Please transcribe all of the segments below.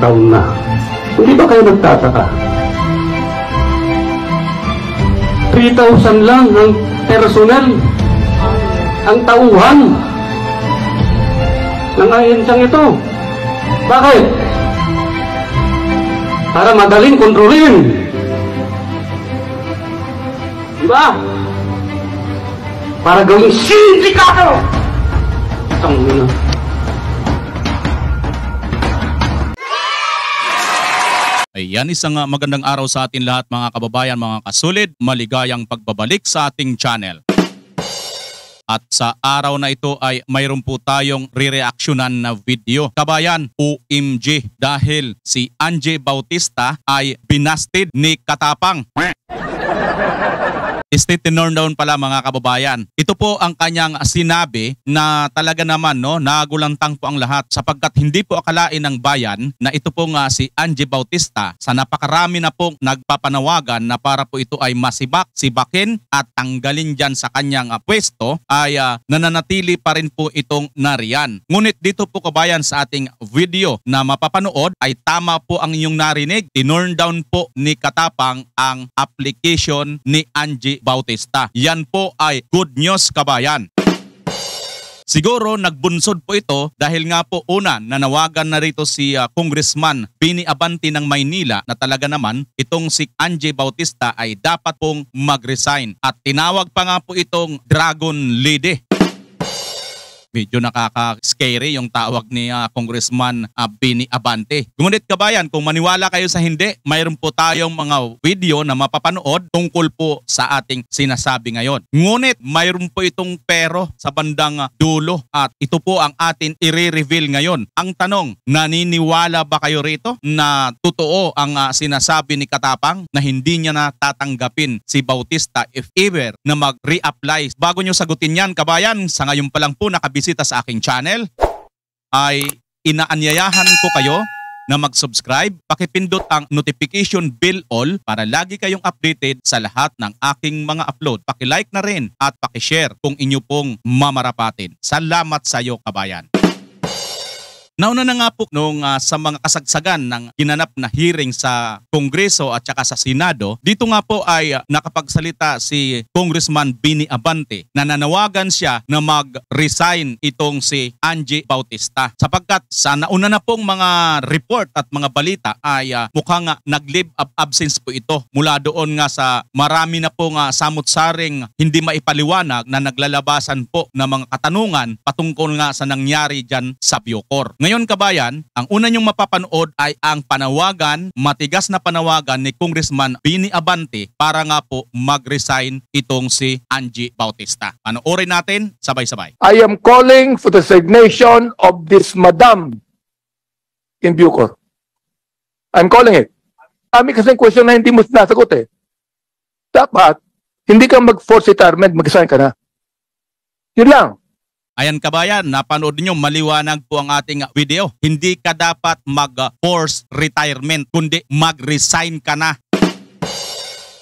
taon na. Hindi ba kayo nagtataka? 3,000 lang ang personnel, ang tauhan ng ahensyang ito. Bakit? Para madaling kontrolin. Diba? Para gawing sindikato. Tangina. Ayan, isang magandang araw sa atin lahat mga kababayan, mga kasulid. Maligayang pagbabalik sa ating channel. At sa araw na ito ay mayroon po tayong re-reactionan na video. Kabayan, OMG, dahil si Angie Bautista ay binasted ni Katapang. State down pala mga kababayan. Ito po ang kanyang sinabi na talaga naman nagulantang po ang lahat sapagkat hindi po akalain ng bayan na ito po nga si Angie Bautista sa napakarami na pong nagpapanawagan na para po ito ay sibakin at tanggalin dyan sa kanyang pwesto ay nananatili pa rin po itong nariyan. Ngunit dito po kabayan sa ating video na mapapanood ay tama po ang inyong narinig. Tinurn down po ni Katapang ang application ni Angie Bautista. Yan po ay good news kabayan. Siguro nagbunsod po ito dahil nga po una nanawagan na rito si Congressman Bini Abante ng Maynila na talaga naman itong si Angie Bautista ay dapat pong mag-resign at tinawag pa nga po itong Dragon Lady. Medyo nakaka-scary yung tawag ni Congressman Bini Abante. Ngunit kabayan, kung maniwala kayo sa hindi, mayroon po tayong mga video na mapapanood tungkol po sa ating sinasabi ngayon. Ngunit mayroon po itong pero sa bandang dulo at ito po ang atin i-reveal ngayon. Ang tanong, naniniwala ba kayo rito na totoo ang sinasabi ni Katapang na hindi niya na tatanggapin si Bautista if ever na mag-reapply? Bago nyo sagutin yan kabayan, sa ngayon pa lang po nakabisita sa aking channel, ay inaanyayahan ko kayo na mag-subscribe, pakipindot ang notification bell all para lagi kayong updated sa lahat ng aking mga upload. Paki-like na rin at paki-share kung inyo pong mamarapatin. Salamat sa iyo kabayan. Nauna na nga po nung sa mga kasagsagan ng ginanap na hearing sa Kongreso at saka sa Senado, dito nga po ay nakapagsalita si Congressman Bini Abante na nanawagan siya na mag-resign itong si Angie Bautista. Sapagkat sa nauna na pong mga report at mga balita ay mukhang nag-leave of absence po ito mula doon nga sa marami na pong samut-saring hindi maipaliwanag na naglalabasan po ng mga katanungan patungkol nga sa nangyari dyan sa Bucor. Ngayon kabayan, ang una nyong mapapanood ay ang panawagan, matigas na panawagan ni Congressman Bini Abante para nga po mag-resign itong si Angie Bautista. Panoorin natin sabay-sabay. I am calling for the resignation of this madam in Bucor. I'm calling it. Kami kasing question na hindi mo sinasagot eh. Dapat, hindi ka mag-force retirement, mag-resign ka na. Yun lang. Ayan kabayan, napanood niyo maliwanag po ang ating video. Hindi ka dapat mag-force retirement, kundi mag-resign ka na.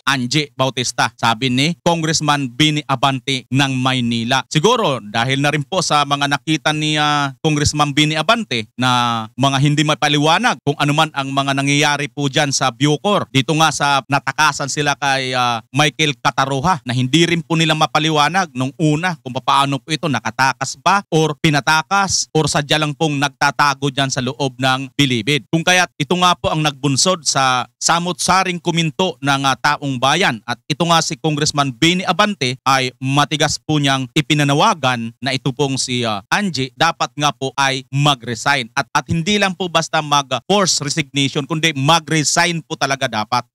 Angie Bautista, sabi ni Congressman Bini Abante ng Maynila. Siguro dahil na rin po sa mga nakita ni Congressman Bini Abante na mga hindi mapaliwanag kung anuman ang mga nangyayari po dyan sa Bucor. Dito nga sa natakasan sila kay Michael Cataroha na hindi rin po nila mapaliwanag nung una kung paano po ito nakatakas ba or pinatakas or sadya lang pong nagtatago dyan sa loob ng bilibid. Kung kaya't ito nga po ang nagbunsod sa samut-saring kuminto ng taong bayan at ito nga si Congressman Bini Abante ay matigas po niyang ipinanawagan na ito pong si Angie dapat nga po ay mag-resign at hindi lang po basta mag-force resignation kundi mag-resign po talaga dapat.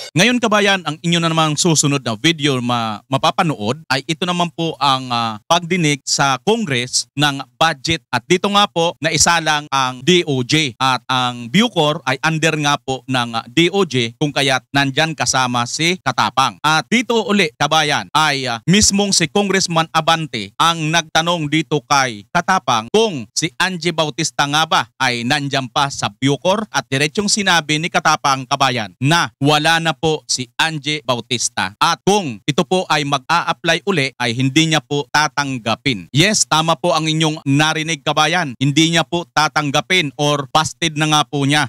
Ngayon kabayan, ang inyo na namang susunod na video mapapanood ay ito naman po ang pagdinig sa Congress ng budget at dito nga po naisalang ang DOJ at ang Bucor ay under nga po ng DOJ kung kaya't nandyan kasama si Katapang. At dito uli kabayan ay mismong si Congressman Abante ang nagtanong dito kay Katapang kung si Angie Bautista nga ba ay nandyan pa sa Bucor at diretsong sinabi ni Katapang kabayan na wala na po si Angie Bautista. At kung ito po ay mag-a-apply uli ay hindi niya po tatanggapin. Yes, tama po ang inyong narinig kabayan. Hindi niya po tatanggapin or busted na nga po niya.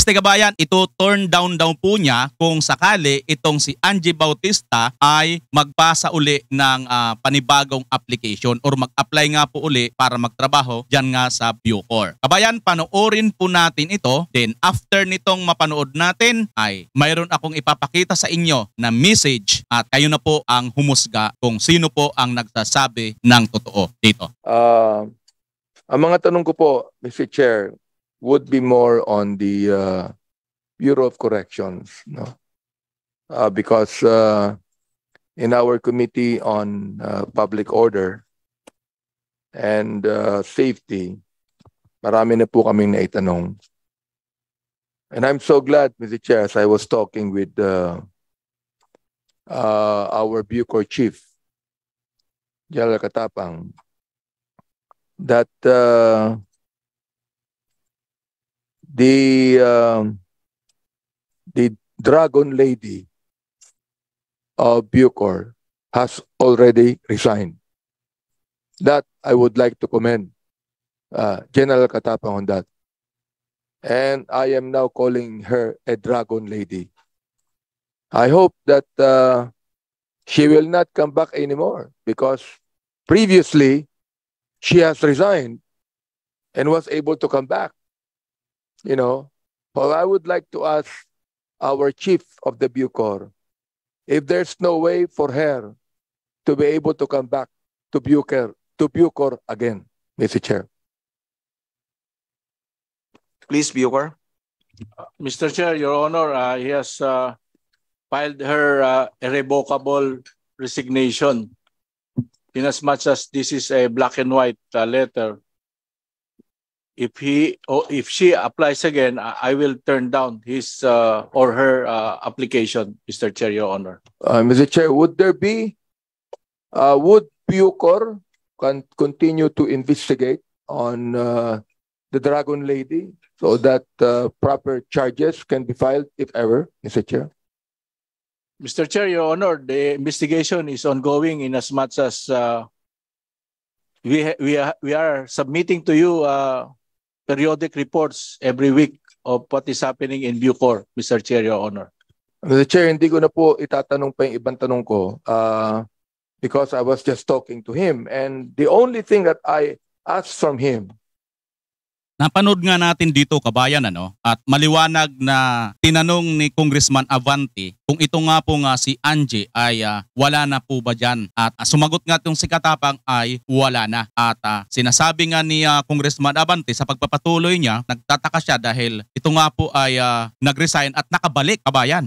Kabayan, ito turn down daw po niya kung sakali itong si Angie Bautista ay magpasa uli ng panibagong application or mag-apply nga po uli para magtrabaho dyan nga sa Bucor. Kabayan, panoorin po natin ito. Then after nitong mapanood natin ay mayroon akong ipapakita sa inyo na message at kayo na po ang humusga kung sino po ang nagsasabi ng totoo dito. Ang mga tanong ko po, Mr. Chair, would be more on the Bureau of Corrections, no? Because in our Committee on Public Order and Safety, marami na po kaming naitanong. And I'm so glad, Mr. Chair, as I was talking with our Bucor Chief, General Katapang, that the Dragon Lady of Bucor has already resigned. That I would like to commend General Katapang on that. And I am now calling her a Dragon Lady. I hope that she will not come back anymore because previously she has resigned and was able to come back. You know, well, I would like to ask our chief of the Bucor if there's no way for her to be able to come back to Bucor again, Mr. Chair. Please, Bucor. Mr. Chair, Your Honor, he has filed her irrevocable resignation. In as much as this is a black and white letter, if she applies again, I will turn down his or her application, Mr. Chair, Your Honor. Mr. Chair, would Bucor continue to investigate on the Dragon Lady so that proper charges can be filed if ever, Mr. Chair? Mr. Chair, Your Honor, the investigation is ongoing in as much as we are submitting to you periodic reports every week of what is happening in Bucor, Mr. Chair, Your Honor. Mr. Chair, hindi ko na po itatanong pa yung ibang tanong ko because I was just talking to him and the only thing that I asked from him. Napanood nga natin dito kabayan at maliwanag na tinanong ni Congressman Abante kung ito nga po nga si Angie ay wala na po ba dyan at sumagot nga itong si Katapang ay wala na at sinasabi nga ni Congressman Abante sa pagpapatuloy niya nagtataka siya dahil ito nga po ay nag-resign at nakabalik kabayan.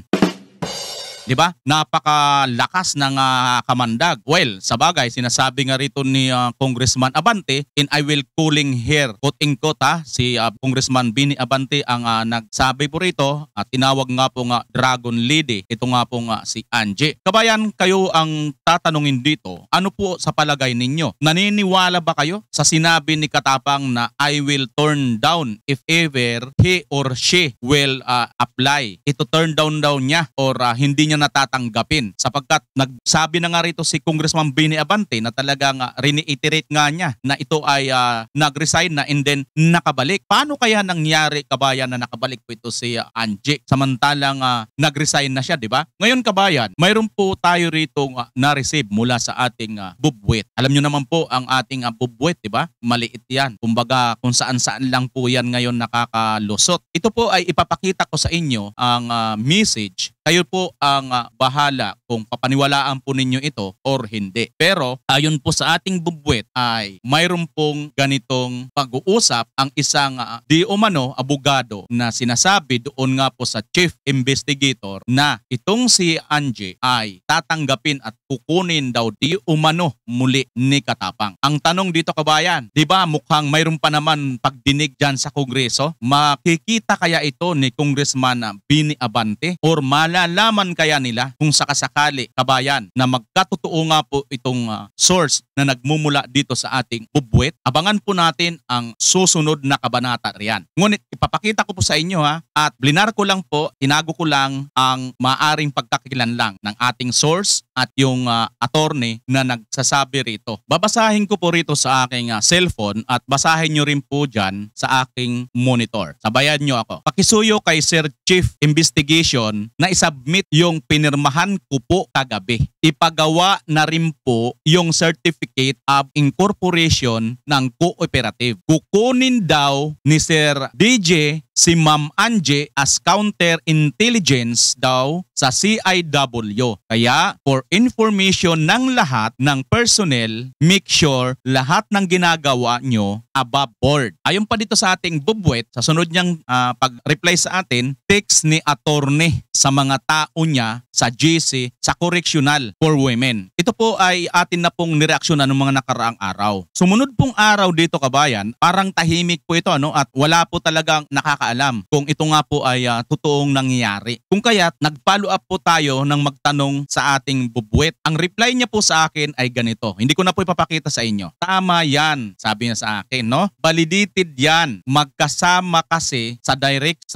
Diba? Napakalakas ng kamandag. Well, sa bagay, sinasabi nga rito ni Congressman Abante, and I will calling here, quote-in-quote si Congressman Bini Abante ang nagsabi po rito at tinawag nga po nga Dragon Lady. Ito nga po nga si Angie. Kabayan, kayo ang tatanungin dito, ano po sa palagay ninyo? Naniniwala ba kayo sa sinabi ni Katapang na I will turn down if ever he or she will apply? Ito turn down daw niya or hindi niya natatanggapin sapagkat nagsabi na nga rito si Congressman Bini Abante na talagang reiterate nga niya na ito ay nag-resign na and then nakabalik. Paano kaya nangyari kabayan na nakabalik po ito si Angie samantalang nag-resign na siya, di ba? Ngayon kabayan, mayroon po tayo rito na-receive mula sa ating bubwet. Alam nyo naman po ang ating bubwet, di ba? Maliit yan. Kumbaga kung saan-saan lang po yan ngayon nakakalusot. Ito po ay ipapakita ko sa inyo ang message. Kayo po ang bahala kung papaniwalaan po ninyo ito or hindi. Pero ayon po sa ating bubwet ay mayroon pong ganitong pag-uusap ang isang di umano abogado na sinasabi doon nga po sa chief investigator na itong si Angie ay tatanggapin at kukunin daw di umano muli ni Katapang. Ang tanong dito kabayan, di ba mukhang mayroon pa naman pagdinig dyan sa Kongreso? Makikita kaya ito ni Congressman Bini Abante or mala malalaman kaya nila kung sakasakali, kabayan, na magkatotoo nga po itong source na nagmumula dito sa ating bubwet? Abangan po natin ang susunod na kabanata riyan. Ngunit ipapakita ko po sa inyo at blinar ko lang po, tinago ko lang ang maaring pagkakakilanlang ng ating source at yung attorney na nagsasabi rito. Babasahin ko po rito sa aking cellphone at basahin nyo rin po dyan sa aking monitor. Sabayan nyo ako. Pakisuyo kay Sir Chief Investigation na isubmit yung pinirmahan ko po kagabi. Ipagawa na rin po yung Certificate of Incorporation ng cooperative. Kukunin daw ni Sir DJ si Ma'am Angie as counter-intelligence daw sa CIW. Kaya for information ng lahat ng personnel, make sure lahat ng ginagawa nyo above board. Ayon pa dito sa ating bubwet, sa sunod niyang pag-reply sa atin, text ni attorney sa mga tao niya sa GC, sa Correctional for Women. Ito po ay atin na pong nireaksyonan ng mga nakaraang araw. Sumunod pong araw dito, kabayan, parang tahimik po ito at wala po talagang nakakaalam kung ito nga po ay totoong nangyayari. Kung kaya't nag-follow up po tayo ng magtanong sa ating bubwet. Ang reply niya po sa akin ay ganito. Hindi ko na po ipapakita sa inyo. Tama yan, sabi niya sa akin, no? Validated yan. Magkasama kasi sa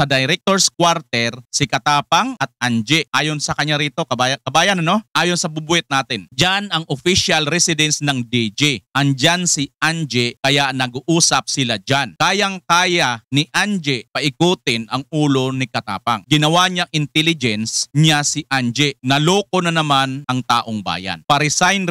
director's quarter si Katapang at Angie. Ayon sa kanya rito, kabayan, ano? Ayon sa bubwet natin. Diyan ang official residence ng DJ. Andyan si Angie, kaya nag-uusap sila dyan. Kayang-kaya ni Angie paikutin ang ulo ni Katapang. Ginawa niyang intelligence niya si Angie. Naloko na naman ang taong bayan. Pa-resign,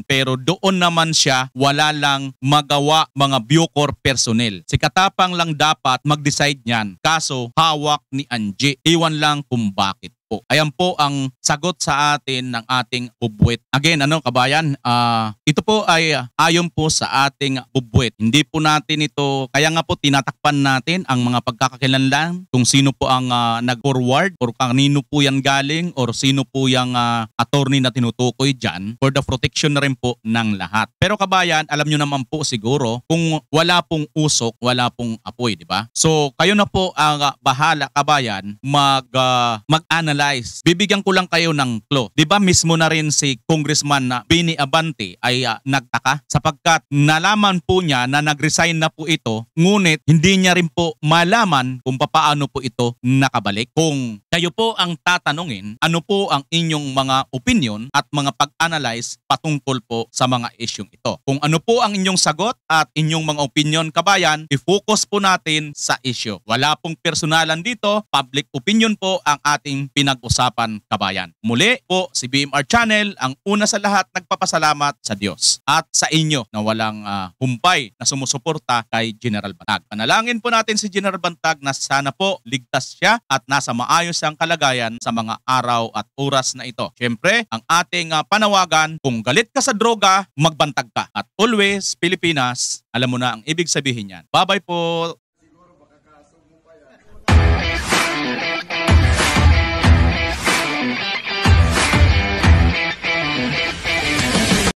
pero doon naman siya wala lang magawa mga Bucor personnel. Si Katapang lang dapat mag-decide niyan. Kaso hawak ni Angie. Iwan lang kung bakit po. Ayan po ang sagot sa atin ng ating bubwet. Again, kabayan, ito po ay ayon po sa ating bubwet. Hindi po natin ito, kaya nga po tinatakpan natin ang mga pagkakakilanlan kung sino po ang nag-forward or kanino po yan galing or sino po yung attorney na tinutukoy dyan for the protection na rin po ng lahat. Pero kabayan, alam nyo naman po siguro kung wala pong usok, wala pong apoy, di ba? So, kayo na po ang bahala, kabayan, mag-analyze. Bibigyan ko lang kayo ng clue. 'Di ba mismo na rin si Congressman na Bini Abante ay nagtaka sapagkat nalaman po niya na nag-resign na po ito, ngunit hindi niya rin po malaman kung paano po ito nakabalik. Kung kayo po ang tatanungin, ano po ang inyong mga opinion at mga pag-analyze patungkol po sa mga isyung ito. Kung ano po ang inyong sagot at inyong mga opinion, kabayan, i-focus po natin sa issue. Wala pong personalan dito, public opinion po ang ating pinag-usapan, kabayan. Muli po, si BMR Channel ang una sa lahat nagpapasalamat sa Diyos at sa inyo na walang humpay na sumusuporta kay General Bantag. Panalangin po natin si General Bantag na sana po ligtas siya at nasa maayos ang kalagayan sa mga araw at oras na ito. Siyempre, ang ating panawagan, kung galit ka sa droga, magbantag ka. At always, Pilipinas, alam mo na ang ibig sabihin yan. Bye-bye po.